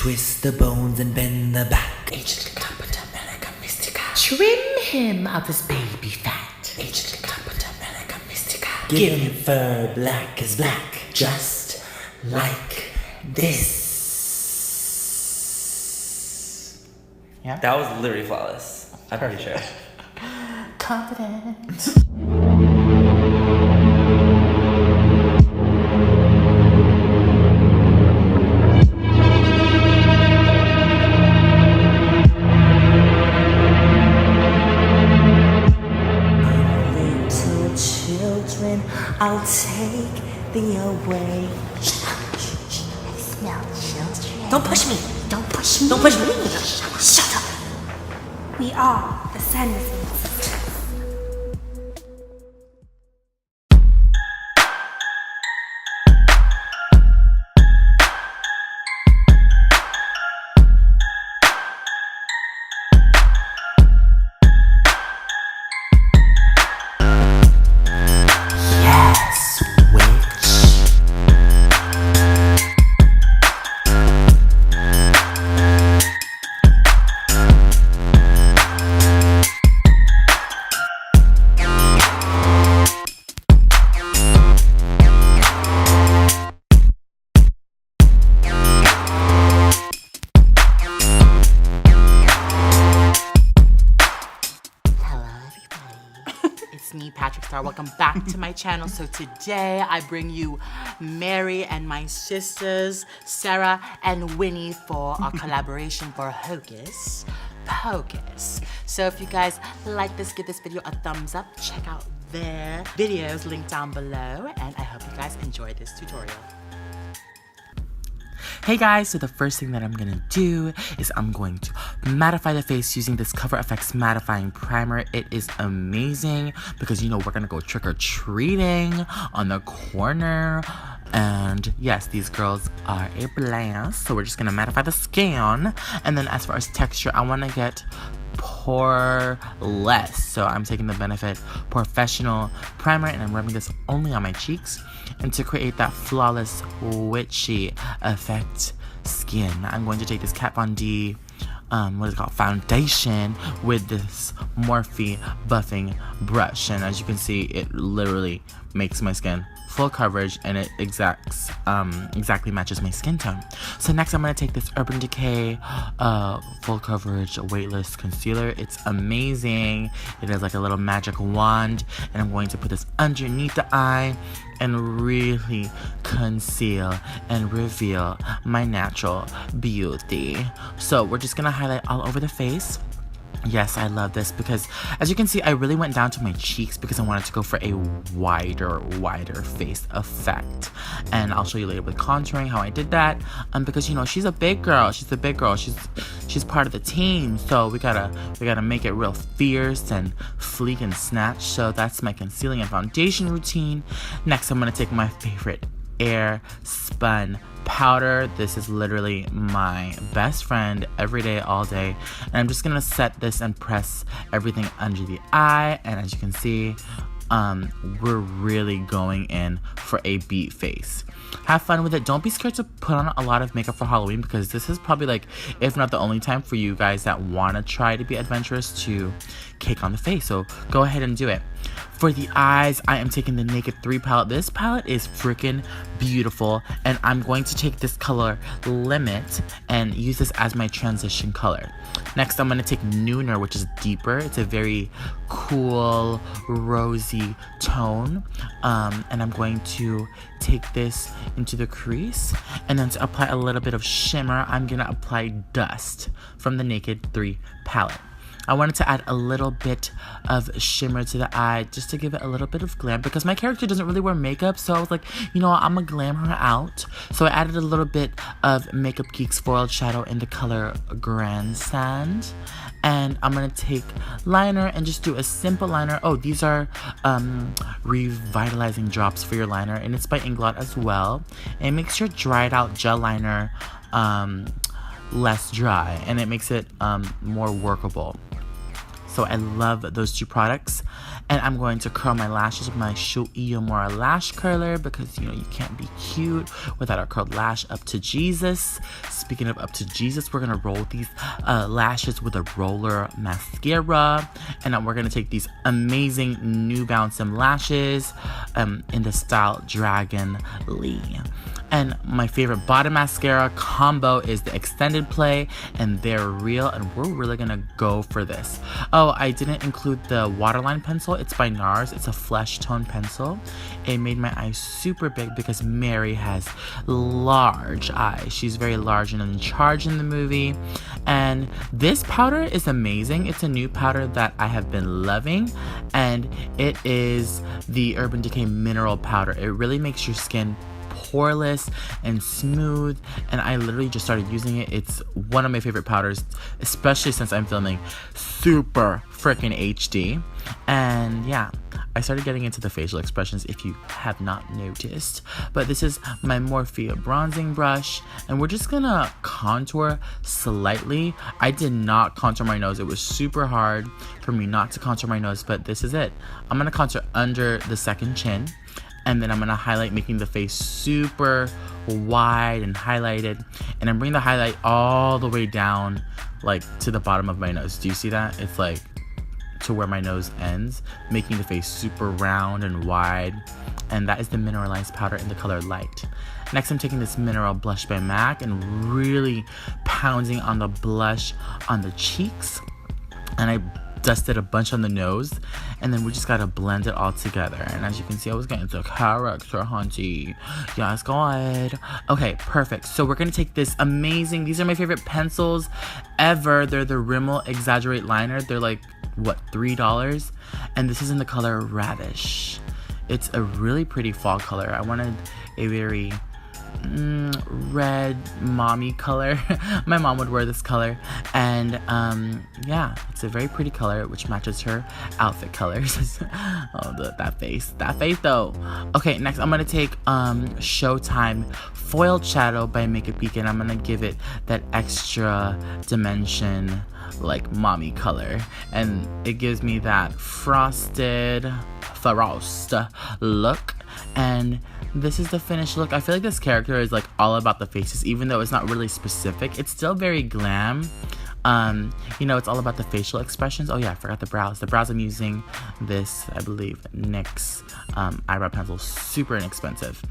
Twist the bones and bend the back. Trim him of his baby fat. Give him fur black as black, just like this. Yeah. That was literally flawless. I'm pretty sure. Confident. Little children, I'll take thee away. I smell children. Don't push me. Don't push me. Don't push me. Shut up. We are the Sandersons. Yes, witch. It's me, Patrick Star. Welcome back to my channel. So today I bring you Mary and my sisters, Sarah and Winnie, for our collaboration for Hocus Pocus. So if you guys like this, give this video a thumbs up. Check out their videos linked down below. And I hope you guys enjoy this tutorial. Hey guys, so the first thing that I'm gonna do is I'm going to mattify the face using this CoverFX mattifying primer. It is amazing because, you know, we're gonna go trick-or-treating on the corner. And yes, these girls are a blast. So we're just gonna mattify the skin. And then as far as texture, I wanna get poreless. So I'm taking the Benefit Professional Primer and I'm rubbing this only on my cheeks. And to create that flawless, witchy effect skin, I'm going to take this Kat Von D, what is it called, foundation with this Morphe buffing brush. And as you can see, it literally makes my skin full coverage and it exactly matches my skin tone. So next I'm going to take this Urban Decay full coverage weightless concealer. It's amazing. It is like a little magic wand, and I'm going to put this underneath the eye and really conceal and reveal my natural beauty. So we're just gonna highlight all over the face. Yes, I love this because, as you can see, I really went down to my cheeks because I wanted to go for a wider face effect. And I'll show you later with contouring how I did that. Because, you know, she's a big girl. She's a big girl. She's part of the team. So we gotta make it real fierce and fleek and snatch. So that's my concealing and foundation routine. Next, I'm gonna take my favorite Air Spun powder. This is literally my best friend every day, all day. And I'm just gonna set this and press everything under the eye. And as you can see, we're really going in for a beat face. Have fun with it. Don't be scared to put on a lot of makeup for Halloween because this is probably, like, if not the only time for you guys that want to try to be adventurous to cake on the face. So go ahead and do it. For the eyes, I am taking the Naked 3 palette. This palette is freaking beautiful, and I'm going to take this color Limit and use this as my transition color. Next, I'm going to take Nooner, which is deeper. It's a very cool, rosy tone, and I'm going to take this into the crease, and then to apply a little bit of shimmer, I'm going to apply Dust from the Naked 3 palette. I wanted to add a little bit of shimmer to the eye just to give it a little bit of glam because my character doesn't really wear makeup, so I was like, you know what, I'm gonna glam her out. So I added a little bit of Makeup Geek's foiled shadow in the color Grandstand. And I'm gonna take liner and just do a simple liner. Oh, these are revitalizing drops for your liner, and it's by Inglot as well. And it makes your dried out gel liner less dry, and it makes it more workable. So I love those two products. And I'm going to curl my lashes with my Shu Iyomura lash curler because, you know, you can't be cute without a curled lash up to Jesus. Speaking of up to Jesus, we're going to roll these lashes with a roller mascara. And then we're going to take these amazing Nubounsom lashes in the style Dragon Lee. And my favorite bottom mascara combo is the Extended Play, and they're real, and we're really gonna go for this. Oh, I didn't include the waterline pencil. It's by NARS. It's a flesh tone pencil. It made my eyes super big because Mary has large eyes. She's very large and in charge in the movie. And this powder is amazing. It's a new powder that I have been loving, and it is the Urban Decay Mineral Powder. It really makes your skin poreless and smooth, and I literally just started using it. It's one of my favorite powders, especially since I'm filming super freaking HD. And yeah, I started getting into the facial expressions if you have not noticed. But this is my Morphe bronzing brush, and we're just gonna contour slightly. I did not contour my nose. It was super hard for me not to contour my nose, but this is it. I'm gonna contour under the second chin, and then I'm gonna highlight, making the face super wide and highlighted. And I'm bringing the highlight all the way down, like to the bottom of my nose. Do you see that? It's like to where my nose ends, making the face super round and wide. And that is the mineralized powder in the color Light. Next, I'm taking this mineral blush by MAC and really pounding on the blush on the cheeks. And I dusted a bunch on the nose, and then we just gotta blend it all together. And as you can see, I was getting to character, hunty. Yes, God. Okay, perfect. So we're gonna take this amazing, these are my favorite pencils ever. They're the Rimmel Exaggerate liner. They're like, what, $3? And this is in the color Ravish. It's a really pretty fall color. I wanted a very red mommy color. My mom would wear this color, and yeah, it's a very pretty color which matches her outfit colors. Oh, that face though. Okay, next I'm gonna take Showtime Foiled Shadow by Makeup Geek, and I'm gonna give it that extra dimension, like mommy color, and it gives me that frosted frost look. And this is the finished look. I feel like this character is like all about the faces, even though it's not really specific. It's still very glam. You know, it's all about the facial expressions. Oh yeah, I forgot the brows. The brows, I'm using this, I believe, NYX eyebrow pencil, super inexpensive.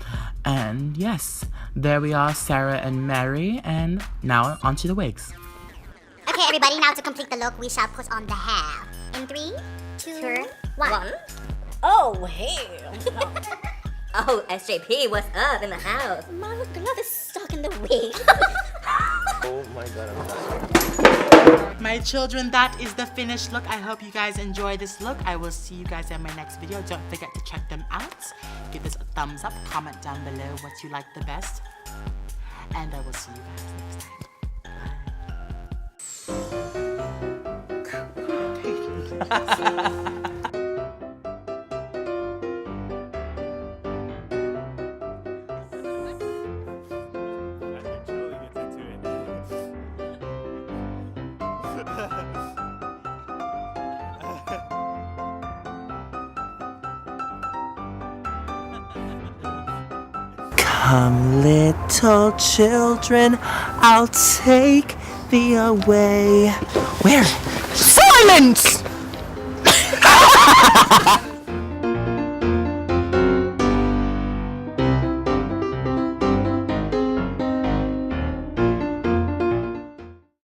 And yes, there we are, Sarah and Mary, and now onto the wigs. Okay, everybody, now to complete the look, we shall put on the hair. In 3, 2, 1. Oh, hey. Oh, SJP, what's up in the house? Mama, glove is stuck in the wig. Oh my god, I'm sorry. My children, that is the finished look. I hope you guys enjoy this look. I will see you guys in my next video. Don't forget to check them out. Give this a thumbs up. Comment down below what you like the best. And I will see you guys next time. Come, little children, I'll take thee away. Where? Silence!